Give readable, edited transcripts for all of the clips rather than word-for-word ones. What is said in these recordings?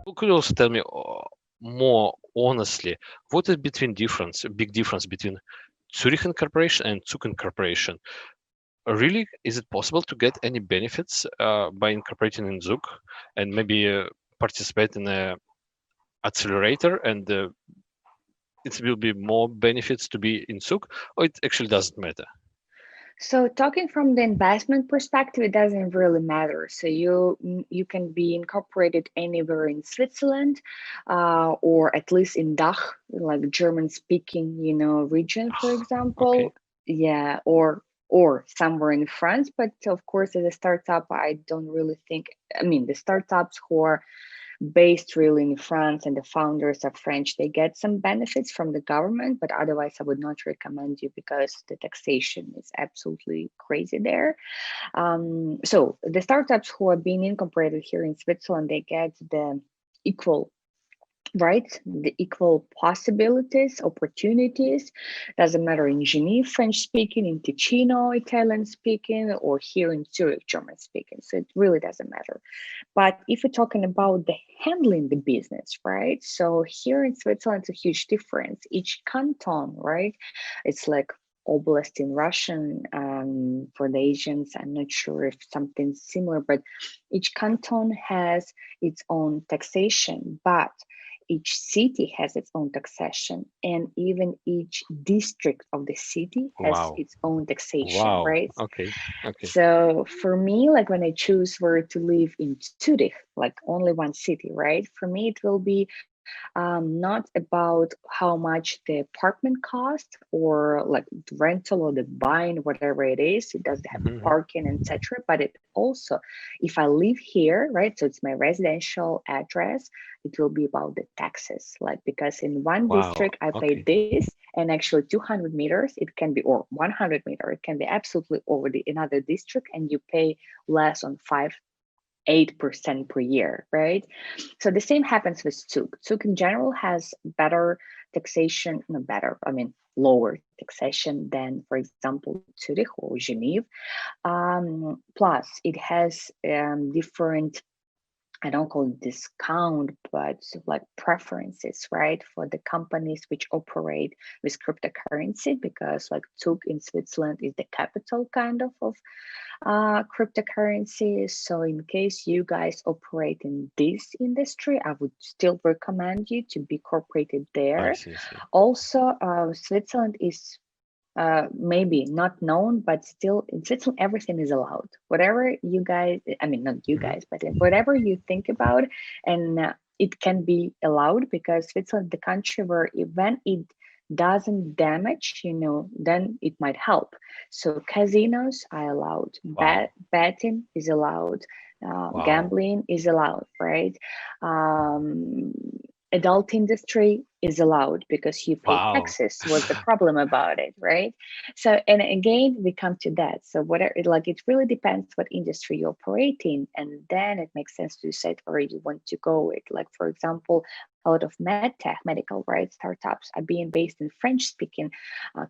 Could you also tell me more honestly, what is big difference between Zurich incorporation and Zug incorporation? Really, is it possible to get any benefits by incorporating in Zug and maybe participate in a accelerator and it will be more benefits to be in Zug, or it actually doesn't matter? So talking from the investment perspective, it doesn't really matter. So you can be incorporated anywhere in Switzerland, or at least in DACH, like German speaking, region, for Okay. example. Yeah, or somewhere in France. But of course, as a startup, I don't really think. I mean, the startups who are based really in France and the founders are French, they get some benefits from the government, but otherwise I would not recommend you because the taxation is absolutely crazy there. So the startups who are being incorporated here in Switzerland, they get the equal right, the equal possibilities, opportunities. Doesn't matter in Geneva, French speaking, in Ticino, Italian speaking, or here in Zurich, German speaking. So it really doesn't matter. But if we're talking about the handling the business, right? So here in Switzerland, it's a huge difference. Each canton, right? It's like oblast in Russian, for the Asians. I'm not sure if something similar, but each canton has its own taxation, but each city has its own taxation, and even each district of the city has Wow. its own taxation, Wow. right? Okay. Okay. So for me, like when I choose where to live in Zurich, like only one city, right? For me, it will be not about how much the apartment cost or like the rental or the buying, whatever it is. It doesn't have the Mhm. parking, etc. But it also, if I live here, right? So it's my residential address. It will be about the taxes, like because in one Wow. district I pay Okay. this, and actually 200 meters it can be, or 100-meter it can be absolutely over the another district, and you pay less on 8% per year, right? So the same happens with Zug. Zug in general has better taxation, no better, I mean, lower taxation than, for example, Zurich or Geneva. Plus, it has different, I don't call it discount, but like preferences, right, for the companies which operate with cryptocurrency, because like Zug in Switzerland is the capital kind of cryptocurrencies. So in case you guys operate in this industry, I would still recommend you to be incorporated I there. see. I see. Also, Switzerland is maybe not known, but still in Switzerland, everything is allowed. Whatever you guys, I mean, not you Mhm. guys, but whatever you think about, and it can be allowed because Switzerland, the country where when it doesn't damage, then it might help. So casinos are allowed, Wow. betting is allowed, Wow. gambling is allowed, right? Um, Adult industry is allowed because you pay Wow. taxes. What's the problem about it, right? So, and again, we come to that. So, whatever, like, it really depends what industry you operate in, and then it makes sense to decide where you want to go with. Like, for example, a lot of medtech, medical rights startups are being based in French-speaking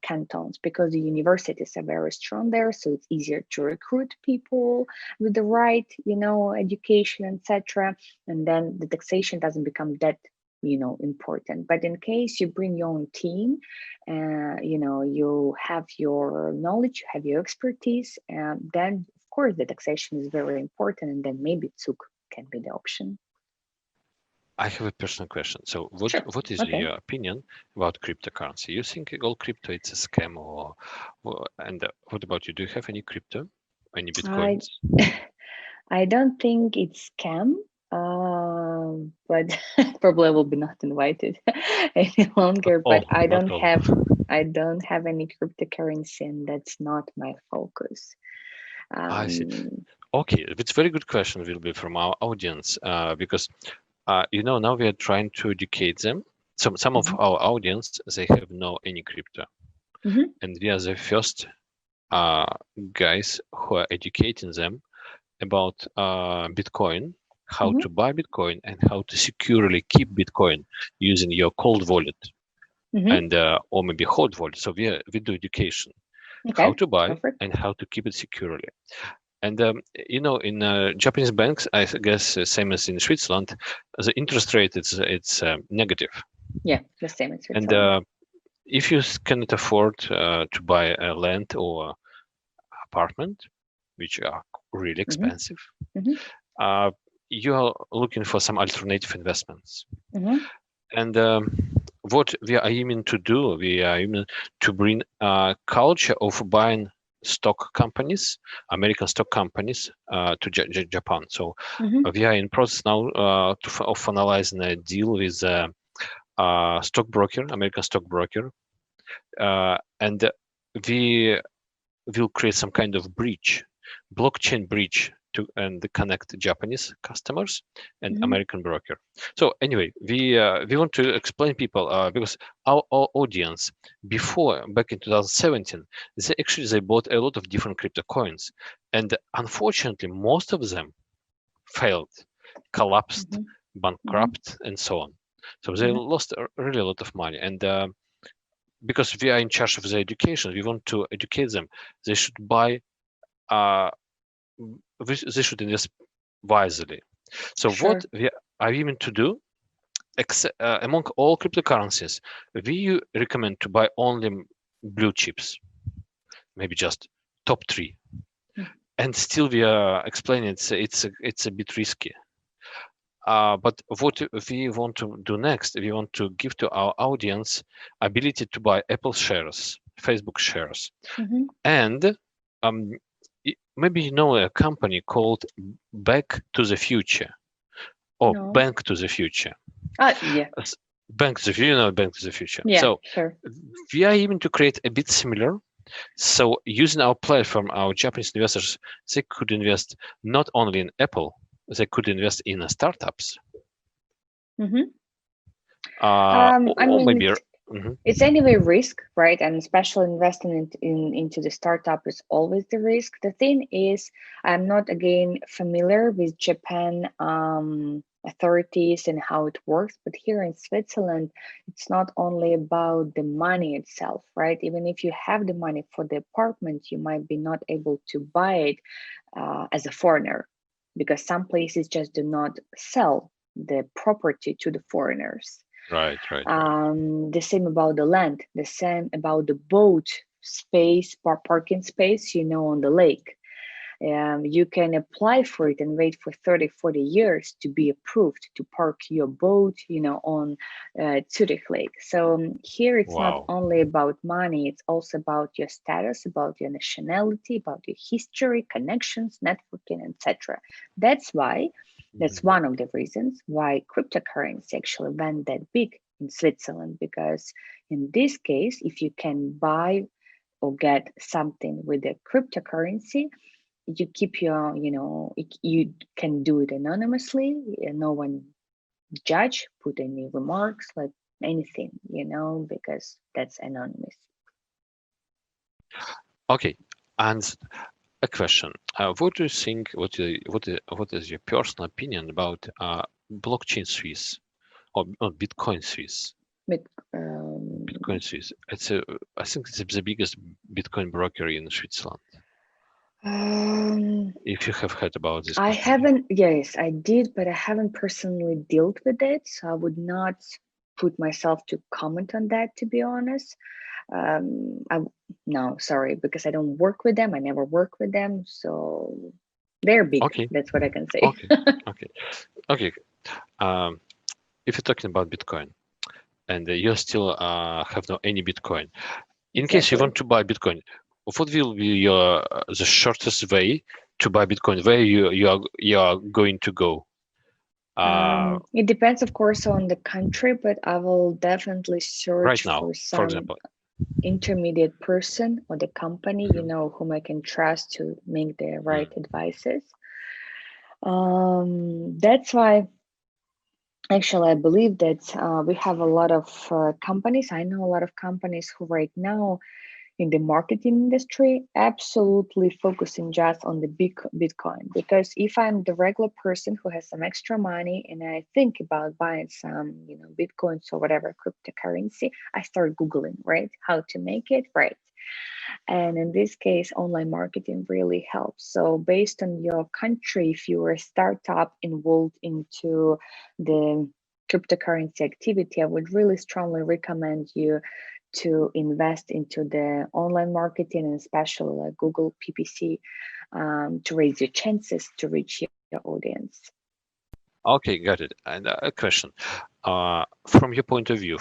cantons because the universities are very strong there. So it's easier to recruit people with the right, education, etc. And then the taxation doesn't become that important. But in case you bring your own team, you have your knowledge, you have your expertise, then of course the taxation is very important, and then maybe Zug can be the option. I have a personal question. So, Sure. what is Okay. your opinion about cryptocurrency? You think all crypto it's a scam, and what about you? Do you have any crypto, any I bitcoins? I don't think it's scam, but probably I will be not invited any longer. Oh, But I not don't all. have any cryptocurrency, and that's not my focus. I see. Um, Okay, it's very good question will be from our audience because now we are trying to educate them. Some of mhm, our audience they have no any crypto, mhm, and we are the first uh, guys who are educating them about Bitcoin, how mhm, to buy Bitcoin, and how to securely keep Bitcoin using your cold wallet mhm. and or maybe hot wallet. So we do education, how Okay, to buy perfect. and how to keep it securely. And in Japanese banks, I guess same as in Switzerland, the interest rate it's negative. Yeah, the same in And Switzerland. if you cannot afford to buy a land or apartment, which are really Hmm. expensive, Hmm. uh, you are looking for some alternative investments. Hmm. And what we are aiming to do, we are aiming to bring a culture of buying stock companies, American stock companies, to Japan. So Hmm. we are in process now of finalizing a deal with a stockbroker, American stockbroker, and we will create some kind of bridge, blockchain bridge to and connect Japanese customers and Hmm. American broker. So anyway, we want to explain people because our audience before back in 2017 they bought a lot of different crypto coins, and unfortunately most of them failed, collapsed, Hmm. Hmm. bankrupt, and so on. So they Hmm. lost really a lot of money, and because we are in charge of their education, we want to educate them. They should buy. Uh, they should invest wisely. So what Sure. we are aiming to do, among all cryptocurrencies, we recommend to buy only blue chips, maybe just top three. And still, we are explaining it's a bit risky. But what we want to do next, we want to give to our audience ability to buy Apple shares, Facebook shares, Hmm. and um, maybe you know a company called Back to the Future or No. Bank to the Future. Yeah. As- Bank to the Future, Bank to the Future. Yeah, So sure. we are even to create a bit similar. So using our platform, our Japanese investors, they could invest not only in Apple, they could invest in startups, Hmm. or, I or mean, maybe. Mhm. it's anyway risk, right? And especially investing into the startup is always the risk. The thing is, I'm not again familiar with Japan authorities and how it works, but here in Switzerland, it's not only about the money itself, right? Even if you have the money for the apartment, you might be not able to buy it as a foreigner because some places just do not sell the property to the foreigners. Right, right, right. The same about the land, the same about the boat space, parking space, on the lake. You can apply for it and wait for 30, 40 years to be approved to park your boat, on Zurich Lake. So here it's not Wow. only about money, it's also about your status, about your nationality, about your history, connections, networking, etc. That's why, that's Mhm. one of the reasons why cryptocurrency actually went that big in Switzerland, because in this case, if you can buy or get something with a cryptocurrency, you keep your, you can do it anonymously, and no one judge, put any remarks, like anything, because that's anonymous. Okay, and a question. What do you think? What is your personal opinion about blockchain Swiss or Bitcoin Swiss? But Bitcoin Swiss. I think it's the biggest Bitcoin broker in Switzerland. um, If you have heard about this I company. haven't, yes, I did, but I haven't personally dealt with it, so I would not put myself to comment on that, to be honest. I No, sorry, because I don't work with them. I never work with them, so they're big. Okay, That's what I can say. okay, okay, okay. Um, if you're talking about Bitcoin and you still have no any Bitcoin, in case you Exactly. want to buy Bitcoin, what will be your the shortest way to buy Bitcoin? Where you are going to go? Uh, It depends, of course, on the country, but I will definitely right search now, for for some example. intermediate person or the company, Mhm. whom I can trust to make the right Mm. advices. That's why actually I believe that we have a lot of companies. I know a lot of companies who right now in the marketing industry absolutely focusing just on the big Bitcoin, because if I'm the regular person who has some extra money and I think about buying some Bitcoins or whatever cryptocurrency, I start googling, right, how to make it, right, And in this case, online marketing really helps. So based on your country, if you are a startup involved into the cryptocurrency activity, I would really strongly recommend you to invest into the online marketing and especially like Google PPC to raise your chances to reach your audience. Okay, got it. And a question. From your point of view,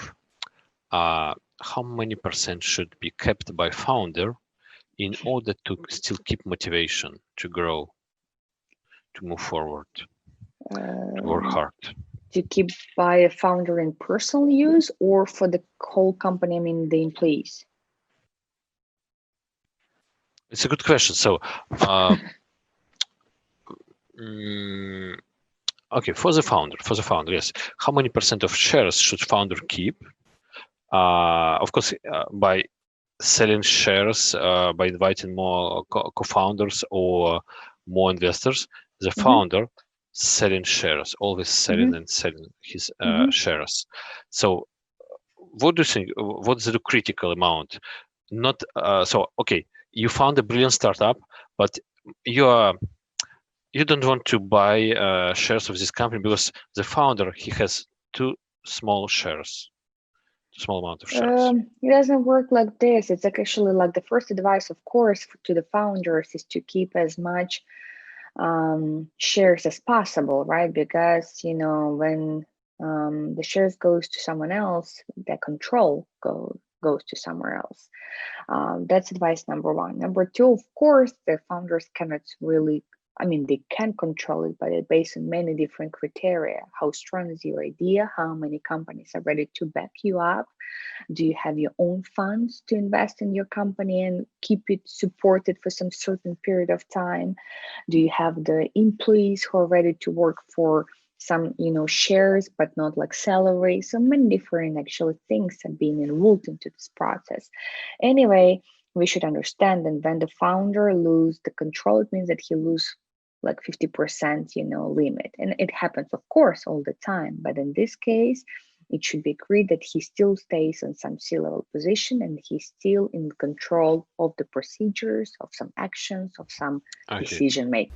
how many percent should be kept by founder in order to still keep motivation to grow, to move forward, to work hard? To keep by a founder in personal use or for the whole company, I mean the employees? It's a good question. So, okay, for the founder, yes. How many percent of shares should founder keep? Of course, by selling shares, by inviting more co-founders or more investors, the founder selling shares, always selling and selling his shares. So what do you think? What is the critical amount? Not so okay. You found a brilliant startup, but you don't want to buy shares of this company because the founder he has too small shares, too small amount of shares. It doesn't work like this. It's actually like the first advice, of course, to the founders is to keep as much shares as possible, right? Because when the shares goes to someone else, the control goes to somewhere else. That's advice number one. Number two, of course, the founders cannot really, I mean, they can control it, but it's based on many different criteria. How strong is your idea? How many companies are ready to back you up? Do you have your own funds to invest in your company and keep it supported for some certain period of time? Do you have the employees who are ready to work for some shares but not like salary? So many different actually things have been involved into this process. Anyway, we should understand that when the founder lose the control, it means that he lose like 50% limit, and it happens of course all the time, but in this case it should be agreed that he still stays in some C-level position and he's still in control of the procedures, of some actions, of some decision making.